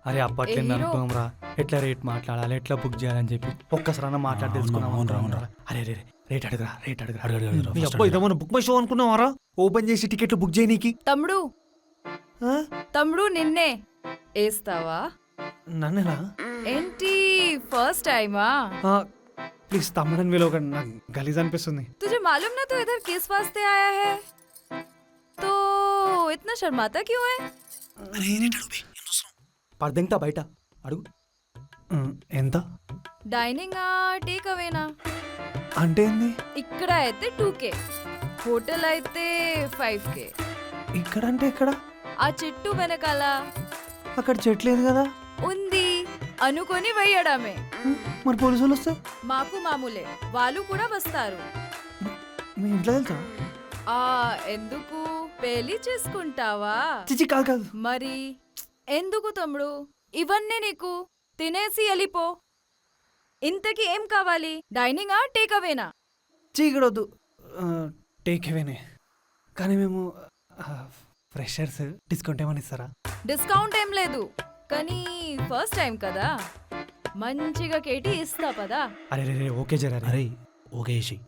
అరే అప్పట్లో అనుభవం రా, ఎట్లా రేట్ మాట్లాడాలి, ఎట్లా బుక్ చేయాలని చెప్పి ఒక్కసారి మాట్లాడి తెలుసుకున్నాం. అరే రే రేట్ అడుగురా, రేట్ అడుగురా. మీ అబ్బా ఇదేమన్నా బుక్ మై షో అనుకున్నావారా? ఓపెన్ చేసి టికెట్లు బుక్ చేయనీకి. తమ్ముడు ఆ? తమ్ముడు నిన్నే వేస్తావా నన్నేనా? ఏంటి ఫస్ట్ టైమా? ప్లీజ్ తమ్ముడని వీళ్ళు ఒక నాకు గలీజ్ అనిపిస్తుంది. तुझे मालूम ना तू इधर किस वास्ते आया है, तो इतना शर्माता क्यों है? పర్దెంతా బయట అడుగు. ఎంత డైనింగ్ టేక్ అవేనా? అంటే ఏంది? ఇక్కడ అయితే 2K, హోటల్ అయితే 5K. ఇక్కడ అంటే ఎక్కడ? ఆ చెట్టు వెనకాల అక్కడ చెట్లేదు కదా. ఉంది అనుకొని వేయడమే. మరి పోలీసులు వస్తే? మాకు మామూలే, వాళ్ళు కూడా వస్తారు. మీ ఇంట్లో తెలుసా? ఎందుకు పెళ్లి చేసుకుంటావా? చిచి కాదు కాదు. మరి ఎందుకు తమ్ముడు ఇవన్నీ నీకు? తినేసి వెళ్ళిపో. ఇంతకీ ఏం కావాలి? డైనింగ్ టేక్ అవేనా? చీకడొద్దు, టేక్ అవేనే. కానీ మేము ఫ్రెషర్స్, డిస్కౌంట్ ఏమని ఇస్తారా? డిస్కౌంట్ ఏం లేదు, కానీ ఫస్ట్ టైం కదా, మంచిగా కేటీ ఇస్తా పదా. అరే రే ఓకే జరా. అరే ఓకే